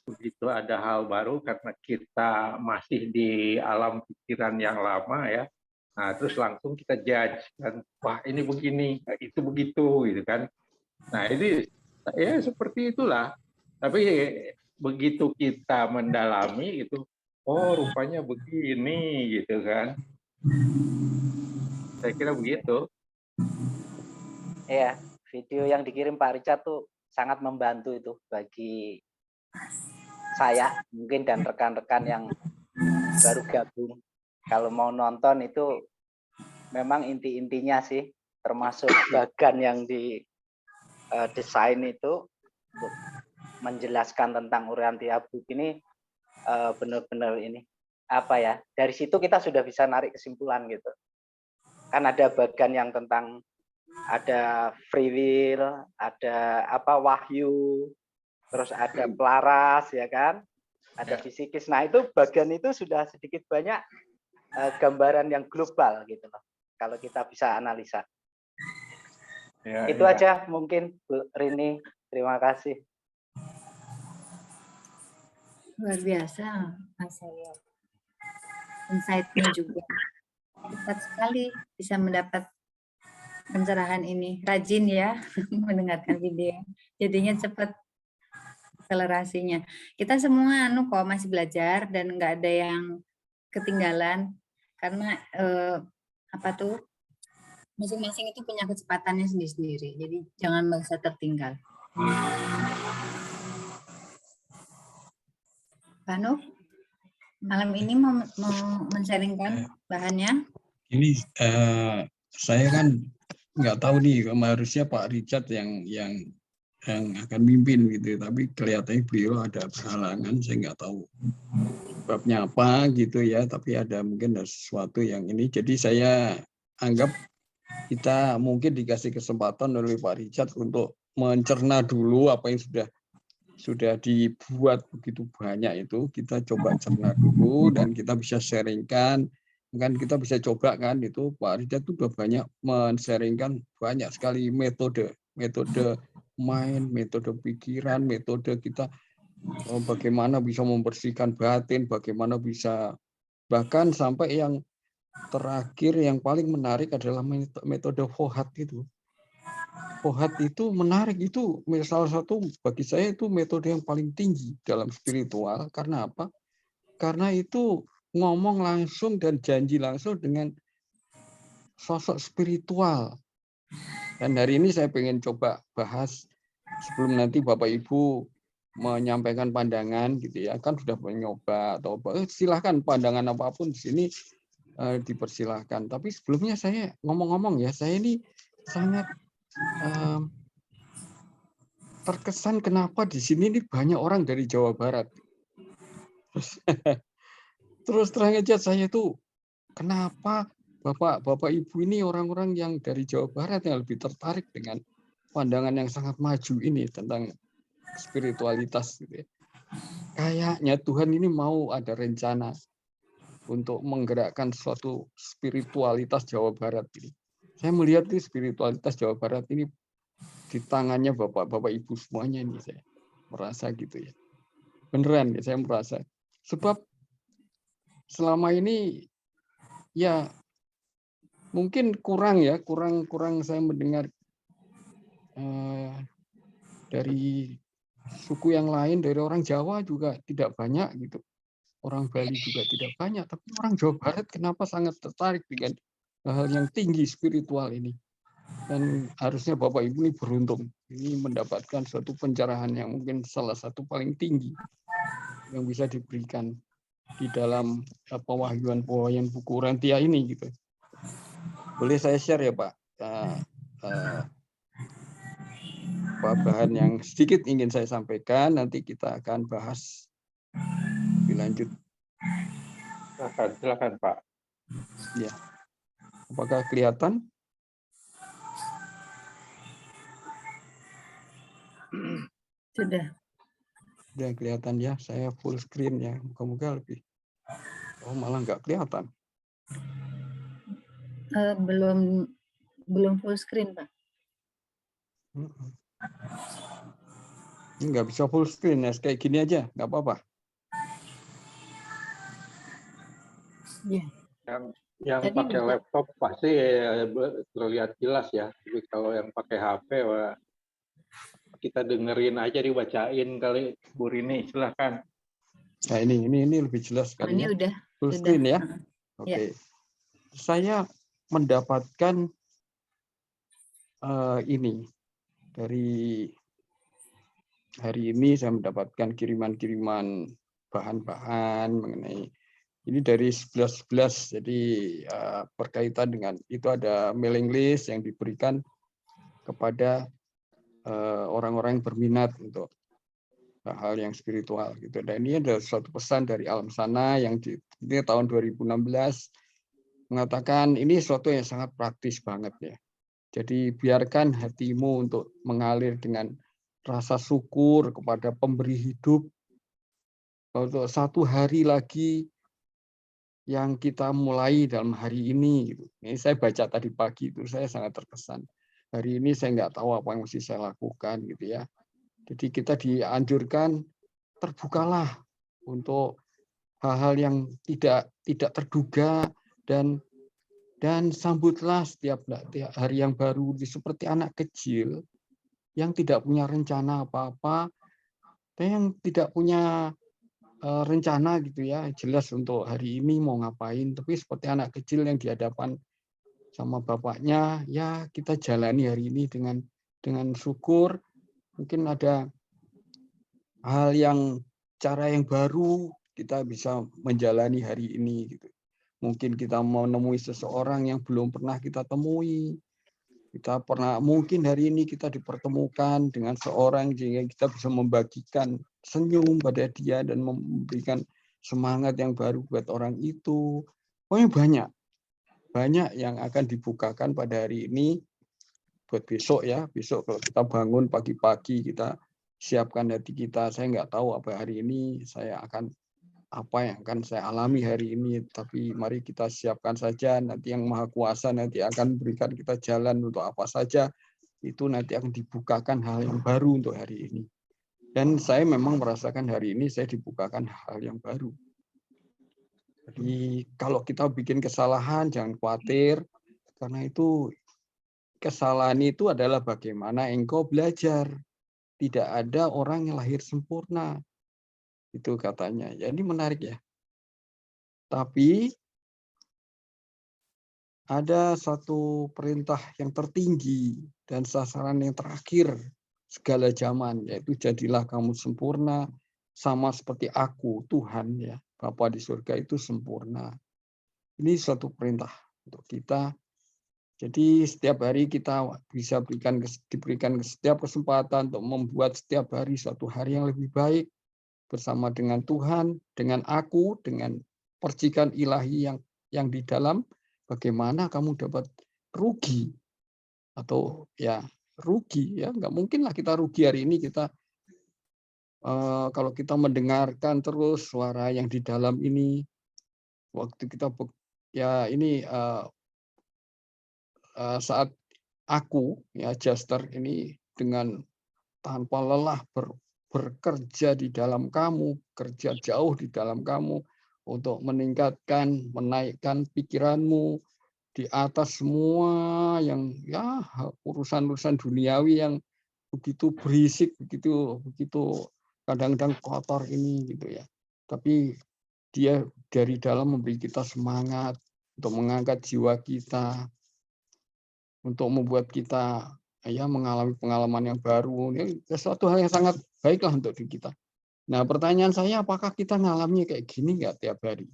begitu ada hal baru karena kita masih di alam pikiran yang lama ya. Nah, terus langsung kita judge kan, wah ini begini, itu begitu gitu kan. Nah, ini ya seperti itulah. Tapi begitu kita mendalami itu, oh rupanya begini gitu kan. Saya kira begitu. Ya, video yang dikirim Pak Richard tuh sangat membantu itu bagi saya mungkin dan rekan-rekan yang baru gabung. Kalau mau nonton itu memang inti-intinya sih, termasuk bagan yang di desain itu untuk menjelaskan tentang Urianti Abuk ini benar-benar ini apa ya, dari situ kita sudah bisa narik kesimpulan gitu. Kan ada bagan yang tentang ada free will, ada apa wahyu, terus ada pelaras ya kan, ada fisikis. Nah itu bagian itu sudah sedikit banyak gambaran yang global gitu loh. Kalau kita bisa analisa. Ya, itu aja mungkin Bu Rini. Terima kasih. Luar biasa Mas Sayo. Insight-nya juga cepat sekali bisa mendapat pencerahan ini. Rajin ya mendengarkan video. Jadinya cepat akselerasinya. Kita semua kok masih belajar dan nggak ada yang ketinggalan karena masing-masing itu punya kecepatannya sendiri-sendiri. Jadi jangan merasa tertinggal. Pak Nuh, malam ini mau men-sharingkan bahannya? Ini saya kan nggak tahu nih, harusnya Pak Richard yang akan mimpin gitu, tapi kelihatannya beliau ada berhalangan, saya nggak tahu sebabnya apa gitu ya, tapi mungkin ada sesuatu yang ini, jadi saya anggap kita mungkin dikasih kesempatan oleh Pak Richard untuk mencerna dulu apa yang sudah dibuat begitu banyak itu, kita coba cerna dulu dan kita bisa sharingkan. Kan kita bisa coba kan itu Pak Richard itu sudah banyak men-sharingkan banyak sekali metode main, metode pikiran, metode kita bagaimana bisa membersihkan batin, bagaimana bisa, bahkan sampai yang terakhir yang paling menarik adalah metode Fohat itu. Fohat itu menarik, itu salah satu bagi saya itu metode yang paling tinggi dalam spiritual. Karena apa? Karena itu ngomong langsung dan janji langsung dengan sosok spiritual. Dan hari ini saya pengen coba bahas sebelum nanti Bapak Ibu menyampaikan pandangan gitu ya, kan sudah mencoba atau silahkan pandangan apapun di sini dipersilahkan. Tapi sebelumnya saya ngomong-ngomong ya, saya ini sangat terkesan kenapa di sini ini banyak orang dari Jawa Barat. Terus terang aja saya tuh kenapa Bapak Ibu ini orang-orang yang dari Jawa Barat yang lebih tertarik dengan pandangan yang sangat maju ini tentang spiritualitas gitu ya. Kayaknya Tuhan ini mau ada rencana untuk menggerakkan suatu spiritualitas Jawa Barat ini. Saya melihat di spiritualitas Jawa Barat ini di tangannya Bapak Ibu semuanya ini, saya merasa gitu ya. Beneran ya, saya merasa. Sebab selama ini ya mungkin kurang saya mendengar dari suku yang lain, dari orang Jawa juga tidak banyak gitu. Orang Bali juga tidak banyak, tapi orang Jawa Barat kenapa sangat tertarik dengan hal yang tinggi spiritual ini. Dan harusnya Bapak Ibu ini beruntung, ini mendapatkan suatu pencerahan yang mungkin salah satu paling tinggi yang bisa diberikan di dalam pewahyuan buku Urantia ini gitu. Boleh saya share ya Pak? Bahan yang sedikit ingin saya sampaikan, nanti kita akan bahas lebih lanjut. Silakan Pak. Ya, apakah kelihatan? Sudah Kelihatan ya, saya full screen ya, moga-moga lebih. Oh malah nggak kelihatan. Belum full screen Pak. Nggak bisa full screen ya, kayak gini aja, nggak apa-apa. Ya. Yang Tadi pakai bisa. laptop pasti terlihat jelas ya. Tapi kalau yang pakai HP, wah, kita dengerin aja dibacain kali. Bu Rini, silahkan. Nah ini lebih jelas Oh, sekali ini ya. udah. Full screen ya. Ya. Oke. Saya mendapatkan ini dari hari ini saya mendapatkan kiriman-kiriman bahan-bahan mengenai ini dari 11 jadi berkaitan dengan itu ada mailing list yang diberikan kepada orang-orang yang berminat untuk hal yang spiritual gitu. Dan ini ada suatu pesan dari alam sana yang ini tahun 2016 mengatakan ini suatu yang sangat praktis banget ya. Jadi biarkan hatimu untuk mengalir dengan rasa syukur kepada pemberi hidup. Untuk satu hari lagi yang kita mulai dalam hari ini. Ini saya baca tadi pagi itu saya sangat terkesan. Hari ini saya nggak tahu apa yang mesti saya lakukan gitu ya. Jadi kita dianjurkan terbukalah untuk hal-hal yang tidak terduga dan sambutlah setiap hari yang baru seperti anak kecil yang tidak punya rencana apa-apa, dan yang tidak punya rencana gitu ya, jelas untuk hari ini mau ngapain, tapi seperti anak kecil yang di hadapan sama bapaknya, ya kita jalani hari ini dengan syukur. Mungkin ada hal yang cara yang baru kita bisa menjalani hari ini gitu. Mungkin kita mau nemui seseorang yang belum pernah kita temui. Mungkin hari ini kita dipertemukan dengan seorang sehingga kita bisa membagikan senyum pada dia dan memberikan semangat yang baru buat orang itu. Pokoknya banyak yang akan dibukakan pada hari ini buat besok ya. Besok kalau kita bangun pagi-pagi kita siapkan hati kita. Saya nggak tahu apa hari ini apa yang akan saya alami hari ini, tapi mari kita siapkan saja, nanti yang Maha Kuasa nanti akan berikan kita jalan untuk apa saja, itu nanti akan dibukakan hal yang baru untuk hari ini. Dan saya memang merasakan hari ini saya dibukakan hal yang baru. Jadi kalau kita bikin kesalahan, jangan khawatir, karena itu kesalahan itu adalah bagaimana engkau belajar. Tidak ada orang yang lahir sempurna. Itu katanya. Jadi menarik ya. Tapi ada satu perintah yang tertinggi dan sasaran yang terakhir segala zaman, yaitu jadilah kamu sempurna sama seperti aku, Tuhan ya, Bapa di surga itu sempurna. Ini suatu perintah untuk kita. Jadi setiap hari kita bisa diberikan setiap kesempatan untuk membuat setiap hari suatu hari yang lebih baik bersama dengan Tuhan, dengan aku, dengan percikan ilahi yang di dalam. Bagaimana kamu dapat rugi atau ya rugi ya, nggak mungkin lah kita rugi hari ini. Kita kalau kita mendengarkan terus suara yang di dalam ini, waktu kita ya ini saat aku ya Jaster ini dengan tanpa lelah bekerja di dalam kamu, kerja jauh di dalam kamu untuk meningkatkan, menaikkan pikiranmu di atas semua yang ya urusan-urusan duniawi yang begitu berisik, begitu kadang-kadang kotor ini gitu ya. Tapi dia dari dalam memberi kita semangat untuk mengangkat jiwa kita, untuk membuat kita ya mengalami pengalaman yang baru. Ini sesuatu hal yang sangat baiklah untuk diri kita. Nah, pertanyaan saya, apakah kita ngalaminya kayak gini nggak tiap hari?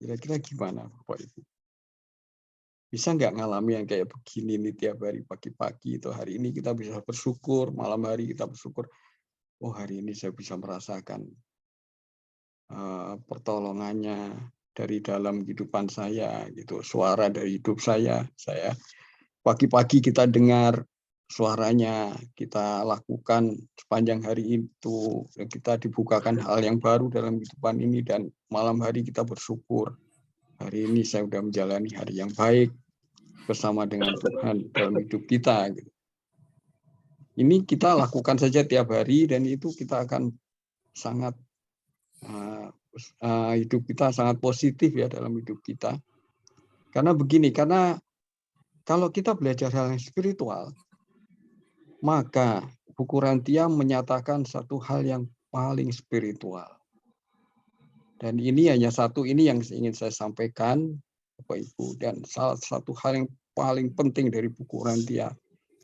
Kira-kira gimana, Bapak Ibu? Bisa nggak ngalami yang kayak begini nih tiap hari pagi-pagi itu hari ini kita bisa bersyukur, malam hari kita bersyukur. Oh, hari ini saya bisa merasakan pertolongannya dari dalam kehidupan saya, gitu. Suara dari hidup saya pagi-pagi kita dengar suaranya, kita lakukan sepanjang hari itu, kita dibukakan hal yang baru dalam kehidupan ini, dan malam hari kita bersyukur. Hari ini saya sudah menjalani hari yang baik bersama dengan Tuhan dalam hidup kita. Ini kita lakukan saja tiap hari dan itu kita akan sangat hidup kita sangat positif ya dalam hidup kita. Karena begini, karena kalau kita belajar hal yang spiritual, maka buku Rantia menyatakan satu hal yang paling spiritual. Dan ini hanya satu, ini yang ingin saya sampaikan, Bapak Ibu. Dan salah satu hal yang paling penting dari buku Rantia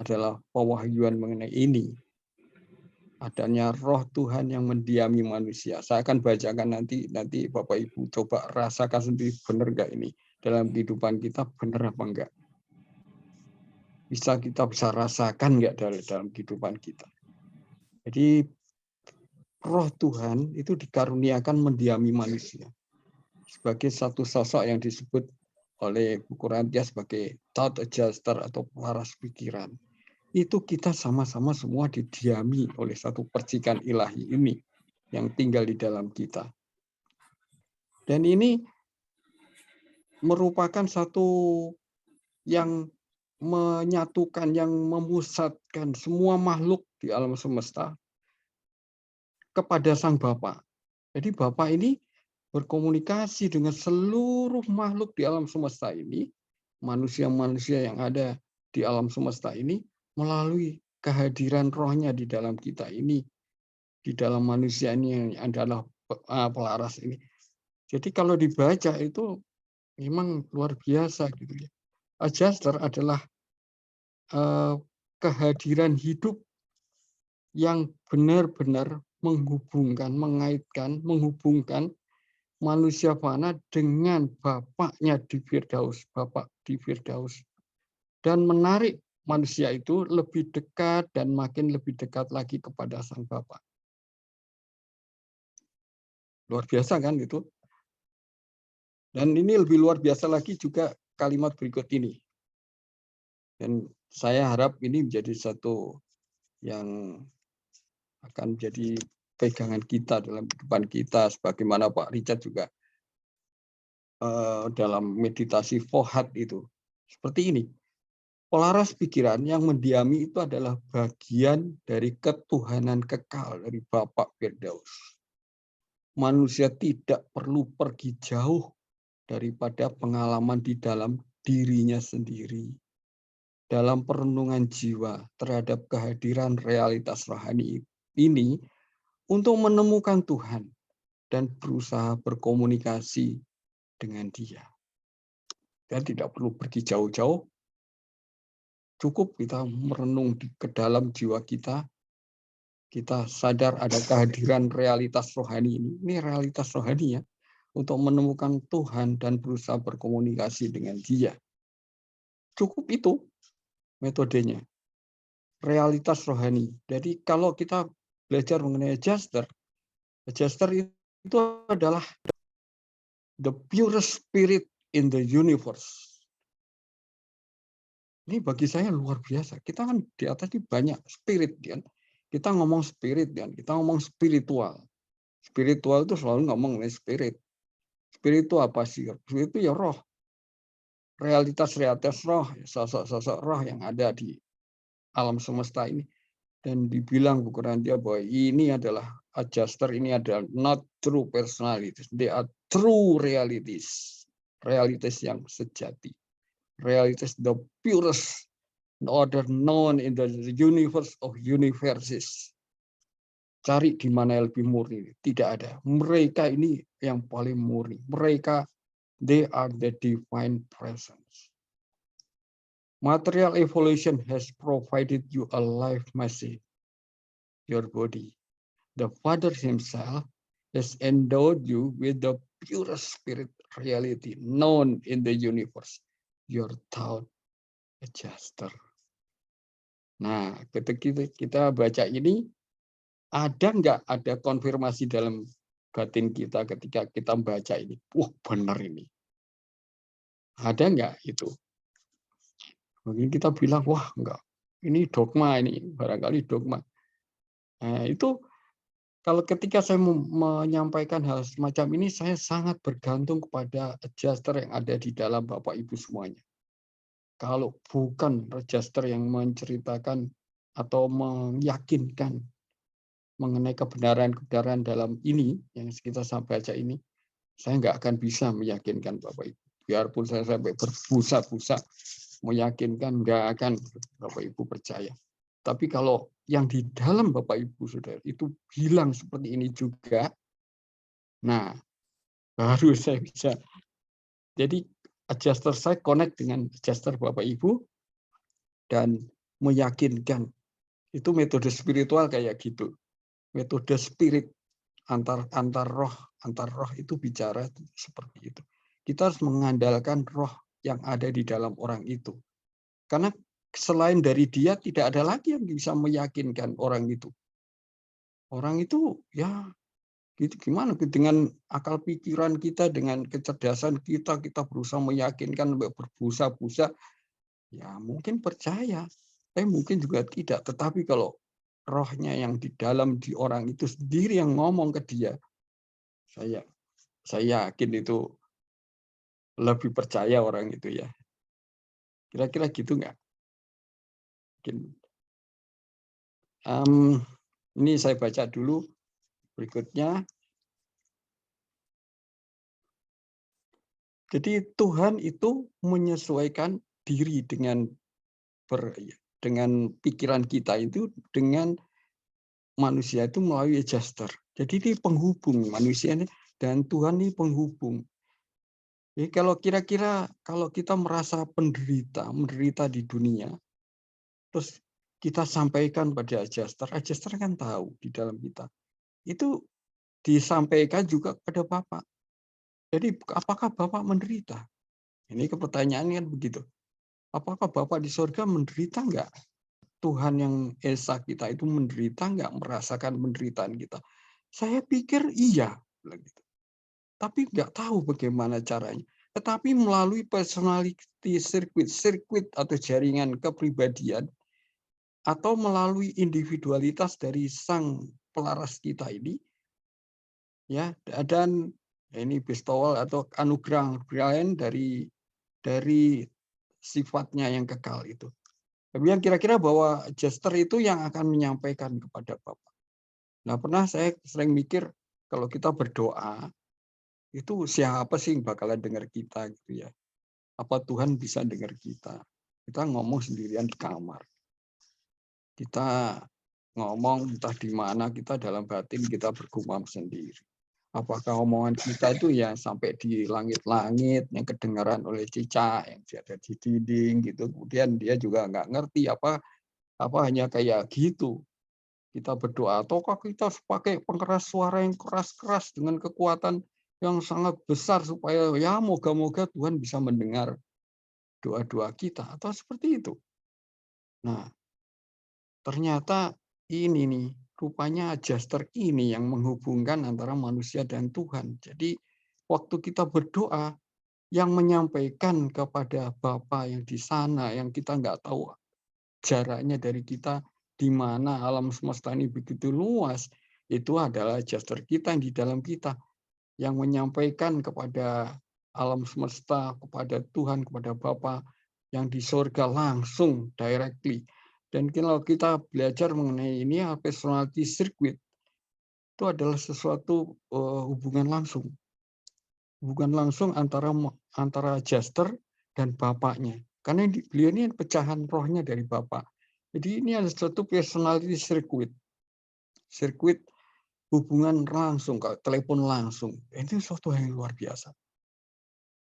adalah pewahyuan mengenai ini. Adanya roh Tuhan yang mendiami manusia. Saya akan bacakan nanti Bapak Ibu coba rasakan sendiri, benar nggak ini dalam kehidupan kita, benar apa enggak. Kita bisa rasakan nggak dalam kehidupan kita. Jadi roh Tuhan itu dikaruniakan mendiami manusia sebagai satu sosok yang disebut oleh buku Rantia sebagai thought adjuster atau pelaras pikiran. Itu kita sama-sama semua didiami oleh satu percikan ilahi ini yang tinggal di dalam kita. Dan ini merupakan satu yang menyatukan, yang memusatkan semua makhluk di alam semesta kepada Sang Bapa. Jadi Bapa ini berkomunikasi dengan seluruh makhluk di alam semesta ini, manusia-manusia yang ada di alam semesta ini, melalui kehadiran rohnya di dalam kita ini, di dalam manusia ini yang adalah pelaras ini. Jadi kalau dibaca itu memang luar biasa gitu ya. Adjuster adalah kehadiran hidup yang benar-benar menghubungkan, mengaitkan, menghubungkan manusia fana dengan Bapaknya di Firdaus, Bapak di Firdaus. Dan menarik manusia itu lebih dekat dan makin lebih dekat lagi kepada Sang Bapa. Luar biasa kan itu? Dan ini lebih luar biasa lagi juga kalimat berikut ini. Dan saya harap ini menjadi satu yang akan menjadi pegangan kita dalam kehidupan kita, sebagaimana Pak Richard juga dalam meditasi Fohat itu. Seperti ini, pelaras pikiran yang mendiami itu adalah bagian dari ketuhanan kekal dari Bapak Firdaus. Manusia tidak perlu pergi jauh daripada pengalaman di dalam dirinya sendiri. Dalam perenungan jiwa terhadap kehadiran realitas rohani ini untuk menemukan Tuhan dan berusaha berkomunikasi dengan Dia. Dan tidak perlu pergi jauh-jauh, cukup kita merenung ke dalam jiwa kita, kita sadar ada kehadiran realitas rohani ini. Ini realitas rohani ya, untuk menemukan Tuhan dan berusaha berkomunikasi dengan Dia. Cukup itu metodenya. Realitas rohani. Jadi kalau kita belajar mengenai adjuster itu adalah the purest spirit in the universe. Ini bagi saya luar biasa. Kita kan di atas ini banyak spirit, kan? Kita ngomong spirit, kan? Kita ngomong spiritual. Spiritual itu selalu ngomong mengenai spirit. Spirit itu apa sih? Spirit itu ya roh. Realitas roh, sosok-sosok roh yang ada di alam semesta ini. Dan dibilang buku Rantia bahwa ini adalah adjuster, ini adalah not true personalities. They are true realities. Realitas yang sejati. Realitas the purest order known in the universe of universes. Cari di mana yang lebih murni. Tidak ada. Mereka ini yang paling murni. Mereka, they are the divine presence. Material evolution has provided you a life message, your body. The Father himself has endowed you with the purest spirit reality known in the universe, your thought adjuster. Nah, ketika kita baca ini, ada konfirmasi dalam batin kita ketika kita membaca ini? Wah, benar ini. Ada nggak itu? Mungkin kita bilang, wah enggak, ini dogma ini, barangkali dogma. Nah, itu kalau ketika saya menyampaikan hal semacam ini, saya sangat bergantung kepada adjuster yang ada di dalam Bapak Ibu semuanya. Kalau bukan adjuster yang menceritakan atau meyakinkan mengenai kebenaran-kebenaran dalam ini yang kita sampai baca ini, saya nggak akan bisa meyakinkan Bapak Ibu. Biarpun saya sampai berbusa-busa meyakinkan, nggak akan Bapak Ibu percaya. Tapi kalau yang di dalam Bapak Ibu Saudara itu bilang seperti ini juga, nah baru saya bisa. Jadi adjuster saya connect dengan adjuster Bapak Ibu dan meyakinkan. Itu metode spiritual kayak gitu. Metode spirit antar roh itu bicara seperti itu. Kita harus mengandalkan roh yang ada di dalam orang itu. Karena selain dari dia tidak ada lagi yang bisa meyakinkan orang itu. Orang itu ya gitu gimana dengan akal pikiran kita, dengan kecerdasan kita berusaha meyakinkan, berbusa-busa, ya mungkin percaya, tapi mungkin juga tidak. Tetapi kalau rohnya yang di dalam di orang itu sendiri yang ngomong ke dia, saya yakin itu lebih percaya orang itu ya. Kira-kira gitu nggak? Mungkin. Ini saya baca dulu berikutnya. Jadi Tuhan itu menyesuaikan diri dengan pikiran kita itu dengan manusia itu melalui adjuster. Jadi ini penghubung manusia ini dan Tuhan ini penghubung. Jadi kalau kira-kira kalau kita merasa menderita di dunia, terus kita sampaikan pada adjuster kan tahu di dalam kita. Itu disampaikan juga pada Bapak. Jadi apakah Bapak menderita? Ini pertanyaannya kan begitu. Apakah Bapak di surga menderita enggak? Tuhan yang Esa kita itu menderita enggak, merasakan penderitaan kita? Saya pikir iya. Tapi enggak tahu bagaimana caranya. Tetapi melalui personality sirkuit atau jaringan kepribadian, atau melalui individualitas dari sang pelaras kita ini, ya, dan ini bestowal atau anugerah dari sifatnya yang kekal itu. Kemudian kira-kira bahwa adjuster itu yang akan menyampaikan kepada Bapak. Nah, pernah saya sering mikir kalau kita berdoa itu siapa sih yang bakalan dengar kita gitu ya? Apa Tuhan bisa dengar kita? Kita ngomong sendirian di kamar. Kita ngomong entah di mana, kita dalam batin kita bergumam sendiri. Apakah omongan kita itu ya sampai di langit-langit yang kedengaran oleh cicak yang ada di dinding gitu. Kemudian dia juga nggak ngerti apa hanya kayak gitu. Kita berdoa ataukah kita pakai pengeras suara yang keras-keras dengan kekuatan yang sangat besar supaya ya moga-moga Tuhan bisa mendengar doa-doa kita atau seperti itu. Nah, ternyata ini nih rupanya adjuster ini yang menghubungkan antara manusia dan Tuhan. Jadi waktu kita berdoa, yang menyampaikan kepada Bapa yang di sana, yang kita nggak tahu jaraknya dari kita, di mana alam semesta ini begitu luas, itu adalah adjuster kita yang di dalam kita, yang menyampaikan kepada alam semesta, kepada Tuhan, kepada Bapa yang di surga langsung, directly. Dan kalau kita belajar mengenai ini, personality circuit, itu adalah sesuatu hubungan langsung antara adjuster dan bapaknya. Karena beliau ini pecahan rohnya dari Bapak. Jadi ini ada suatu personality circuit hubungan langsung, telepon langsung. Ini suatu yang luar biasa.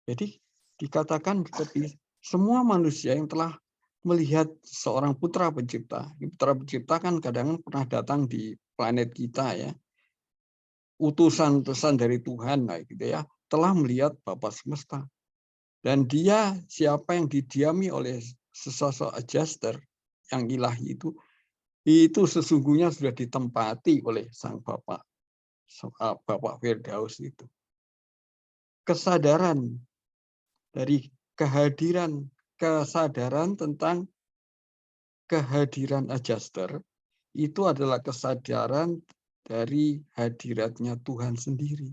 Jadi dikatakan seperti semua manusia yang telah melihat seorang putra pencipta. Putra pencipta kan kadang pernah datang di planet kita ya. Utusan-utusan dari Tuhan gitu ya, telah melihat Bapa semesta. Dan dia siapa yang didiami oleh sesosok adjuster yang ilahi itu sesungguhnya sudah ditempati oleh sang Bapak Firdaus itu. Kesadaran tentang kehadiran adjuster itu adalah kesadaran dari hadiratnya Tuhan sendiri.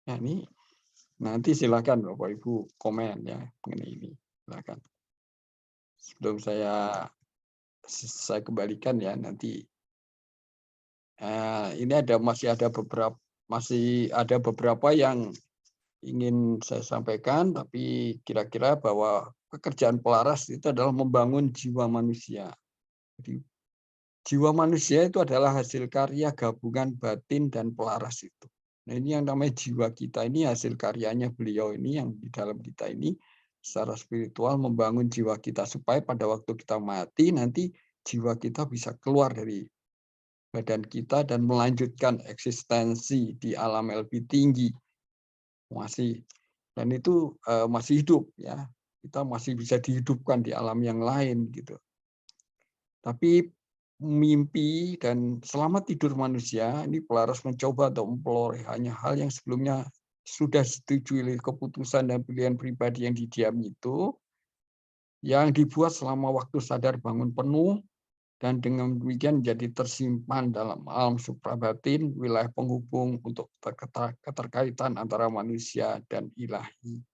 Nah, ini nanti silakan Bapak Ibu komen ya mengenai ini. Silakan. Sebelum saya saya kembalikan ya nanti. Ini masih ada beberapa yang ingin saya sampaikan, tapi kira-kira bahwa pekerjaan pelaras itu adalah membangun jiwa manusia. Jadi, jiwa manusia itu adalah hasil karya gabungan batin dan pelaras itu. Nah, ini yang namanya jiwa kita, ini hasil karyanya beliau ini yang di dalam kita ini secara spiritual membangun jiwa kita supaya pada waktu kita mati nanti jiwa kita bisa keluar dari badan kita dan melanjutkan eksistensi di alam yang lebih tinggi. Dan itu masih hidup ya. Kita masih bisa dihidupkan di alam yang lain gitu. Tapi mimpi dan selama tidur manusia ini pelaras mencoba untuk memperoleh hanya hal yang sebelumnya sudah disetujui oleh keputusan dan pilihan pribadi yang didiami itu, yang dibuat selama waktu sadar bangun penuh, dan dengan demikian jadi tersimpan dalam alam suprabatin, wilayah penghubung untuk keterkaitan antara manusia dan ilahi.